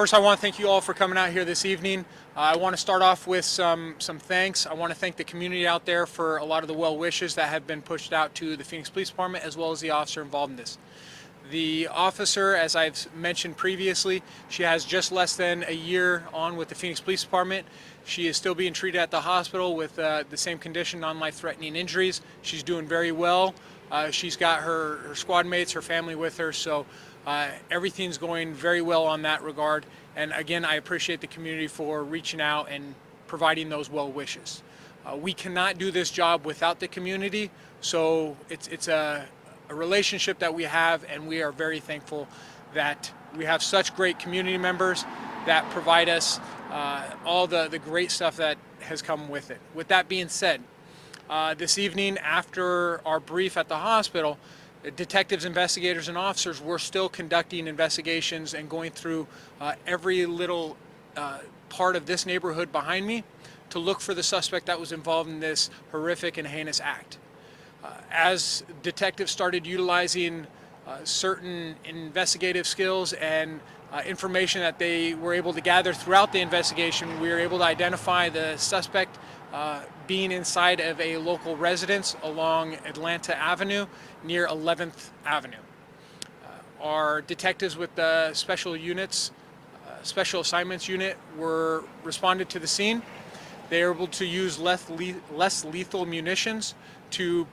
First, I want to thank you all for coming out here this evening. I want to start off with some thanks. I want to thank the community out there for a lot of the well wishes that have been pushed out to the Phoenix Police Department as well as the officer involved in this. The officer, as I've mentioned previously, she has just less than a year on with the Phoenix Police Department. She is still being treated at the hospital with the same condition, non-life-threatening injuries. She's doing very well. She's got her squad mates, her family with her, so everything's going very well on that regard. And again, I appreciate the community for reaching out and providing those well wishes. We cannot do this job without the community, so it's a relationship that we have, and we are very thankful that we have such great community members that provide us all the great stuff that has come with it. With that being said, this evening after our brief at the hospital, detectives, investigators, and officers were still conducting investigations and going through every little part of this neighborhood behind me to look for the suspect that was involved in this horrific and heinous act. As detectives started utilizing certain investigative skills and information that they were able to gather throughout the investigation, we were able to identify the suspect being inside of a local residence along Atlanta Avenue near 11th Avenue. Our detectives with the special special assignments unit were responded to the scene. They were able to use less lethal munitions to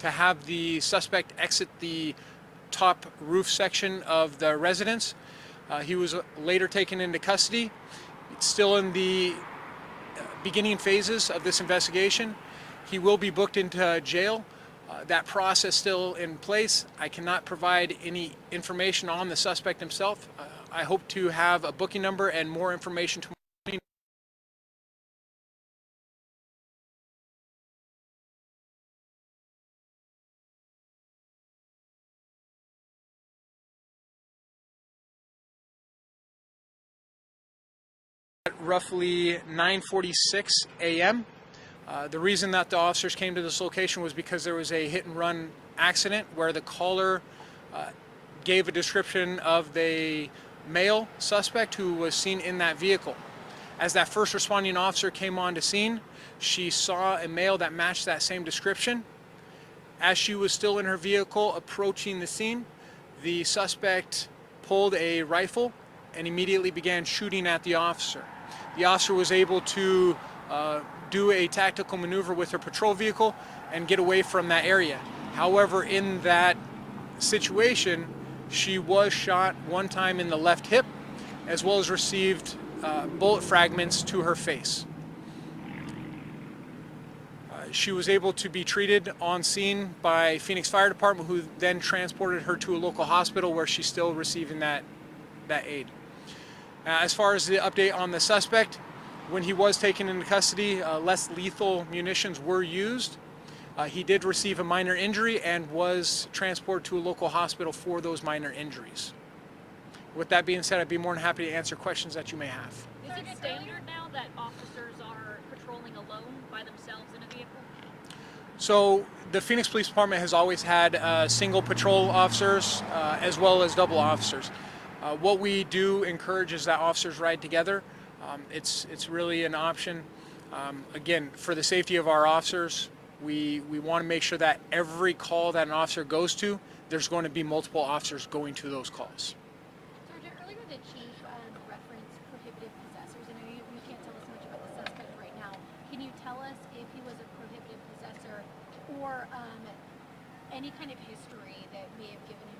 have the suspect exit the top roof section of the residence. He was later taken into custody. It's still in the beginning phases of this investigation. He will be booked into jail. That process still in place. I cannot provide any information on the suspect himself. I hope to have a booking number and more information tomorrow. Roughly 9:46 a.m. The reason that the officers came to this location was because there was a hit and run accident where the caller gave a description of the male suspect who was seen in that vehicle. As that first responding officer came onto scene, she saw a male that matched that same description. As she was still in her vehicle approaching the scene, the suspect pulled a rifle and immediately began shooting at the officer. The officer was able to do a tactical maneuver with her patrol vehicle and get away from that area. However, in that situation, she was shot one time in the left hip, as well as received bullet fragments to her face. She was able to be treated on scene by Phoenix Fire Department, who then transported her to a local hospital where she's still receiving that aid. As far as the update on the suspect, when he was taken into custody, less lethal munitions were used. He did receive a minor injury and was transported to a local hospital for those minor injuries. With that being said, I'd be more than happy to answer questions that you may have. Is it standard now that officers are patrolling alone by themselves in a vehicle? So the Phoenix Police Department has always had single patrol officers as well as double officers. What we do encourage is that officers ride together. It's really an option. Again, for the safety of our officers, we want to make sure that every call that an officer goes to, there's going to be multiple officers going to those calls. Sergeant, earlier the chief referenced prohibitive possessors. I know you can't tell us much about the suspect right now. Can you tell us if he was a prohibitive possessor or any kind of history that may have given him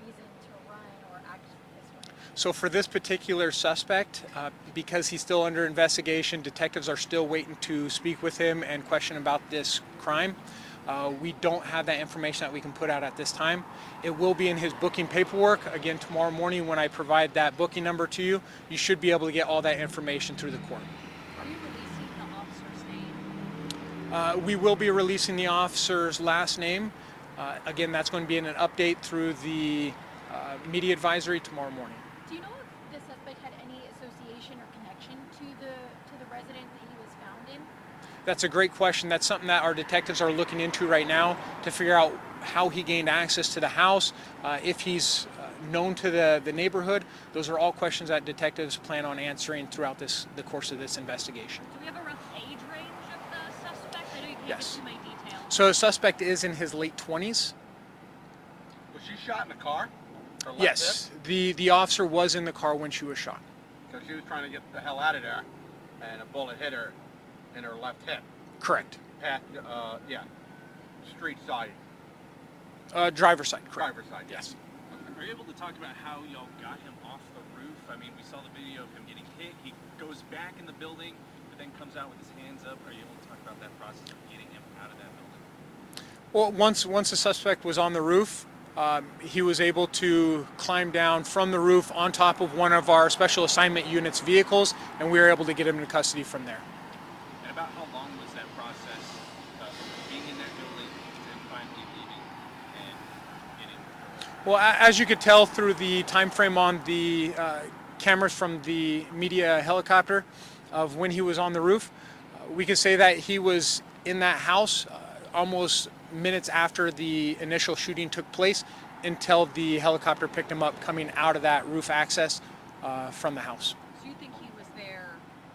reason to run or act this way? So for this particular suspect, because he's still under investigation, detectives are still waiting to speak with him and question about this crime. We don't have that information that we can put out at this time. It will be in his booking paperwork. Again, tomorrow morning when I provide that booking number to you, you should be able to get all that information through the court. Are you releasing the officer's name? We will be releasing the officer's last name. Again, that's going to be in an update through the media advisory tomorrow morning. Do you know if the suspect had any association or connection to the resident that he was found in? That's a great question. That's something that our detectives are looking into right now to figure out how he gained access to the house, if he's known to the neighborhood. Those are all questions that detectives plan on answering throughout the course of this investigation. Do we have a rough age range of the suspect? I know you can't Yes. give too many details. So the suspect is in his late 20s. Was she shot in the car? Her left Yes, the officer was in the car when she was shot. hip? So she was trying to get the hell out of there, and a bullet hit her in her left hip. Correct. Yeah, street side, Driver's side, correct. driver's side. Yes. Are you able to talk about how y'all got him off the roof? I mean, we saw the video of him getting hit. He goes back in the building, but then comes out with his hands up. Are you able to talk about that process of getting him out of that building? Well, once the suspect was on the roof, he was able to climb down from the roof on top of one of our special assignment unit's vehicles, and we were able to get him into custody from there. And about how long was that process of being in that building, then finally leaving and getting? Well, as you could tell through the time frame on the cameras from the media helicopter of when he was on the roof, we could say that he was in that house almost minutes after the initial shooting took place until the helicopter picked him up coming out of that roof access from the house. So you think he was there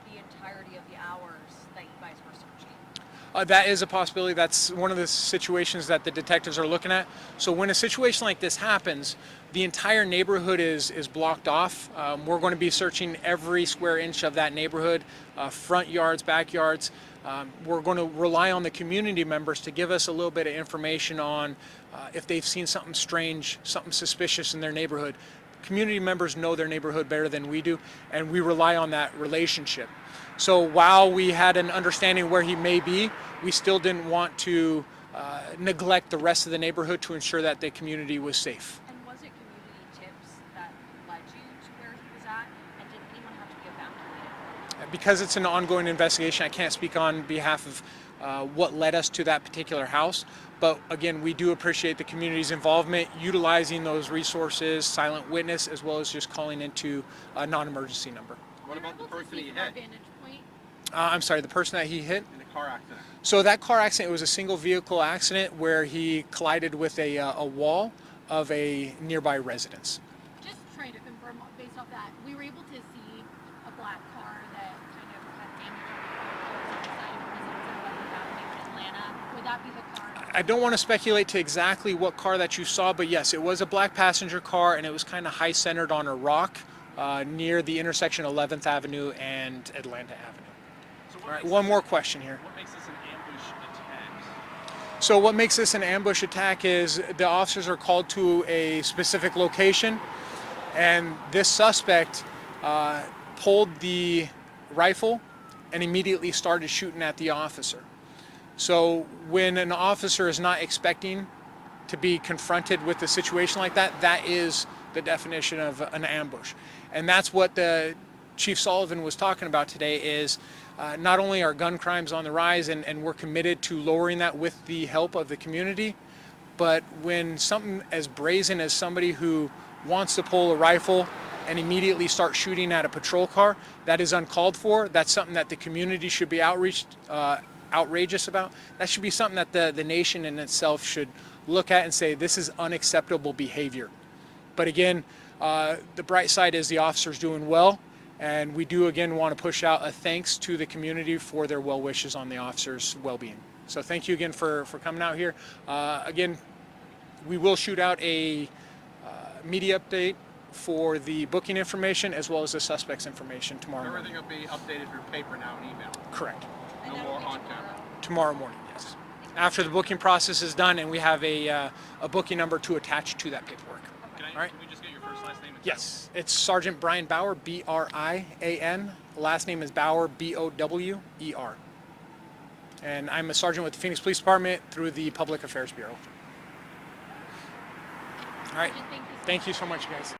the entirety of the hours that you guys were searching? That is a possibility. That's one of the situations that the detectives are looking at. So when a situation like this happens, the entire neighborhood is blocked off. We're going to be searching every square inch of that neighborhood, front yards, backyards. We're going to rely on the community members to give us a little bit of information on if they've seen something strange, something suspicious in their neighborhood. Community members know their neighborhood better than we do, and we rely on that relationship. So while we had an understanding where he may be, we still didn't want to neglect the rest of the neighborhood to ensure that the community was safe. And was it community tips that led you to where he was at? And did anyone have to be evacuated? Because it's an ongoing investigation, I can't speak on behalf of what led us to that particular house. But again, we do appreciate the community's involvement, utilizing those resources, silent witness, as well as just calling into a non-emergency number. What about the Able to person see he from our hit vantage point? I'm sorry, the person that he hit? in the car accident? So that car accident was a single vehicle accident where he collided with a wall of a nearby residence. Just trying to confirm based off that, we were able to see a black car that kind of had damage on the side of Residence in Atlanta. Would that be the car? I don't want to speculate to exactly what car that you saw, but yes, it was a black passenger car, and it was kind of high centered on a rock near the intersection 11th Avenue and Atlanta Avenue. So All right, one more question here. What makes this an ambush attack? So what makes this an ambush attack is the officers are called to a specific location, and this suspect pulled the rifle and immediately started shooting at the officer. So when an officer is not expecting to be confronted with a situation like that, that is the definition of an ambush. And that's what the Chief Sullivan was talking about today is not only are gun crimes on the rise, and we're committed to lowering that with the help of the community, but when something as brazen as somebody who wants to pull a rifle and immediately start shooting at a patrol car, that is uncalled for. That's something that the community should be outrageous about. That should be something that the nation in itself should look at and say, this is unacceptable behavior. But again, the bright side is the officer's doing well, and we do again want to push out a thanks to the community for their well wishes on the officer's well-being. So thank you again for coming out here. Again, we will shoot out a media update for the booking information as well as the suspect's information tomorrow Everything morning. will be updated through paper now and email. Correct. And No that'll more be on tomorrow. camera. Tomorrow morning, yes. After the booking process is done and we have a booking number to attach to that paperwork. All right. Can we just get your first, last name? And Yes, it's Sergeant Brian Bauer, B-R-I-A-N. Last name is Bauer, B-O-W-E-R. And I'm a sergeant with the Phoenix Police Department through the Public Affairs Bureau. All right. Thank you so Thank you so much, guys.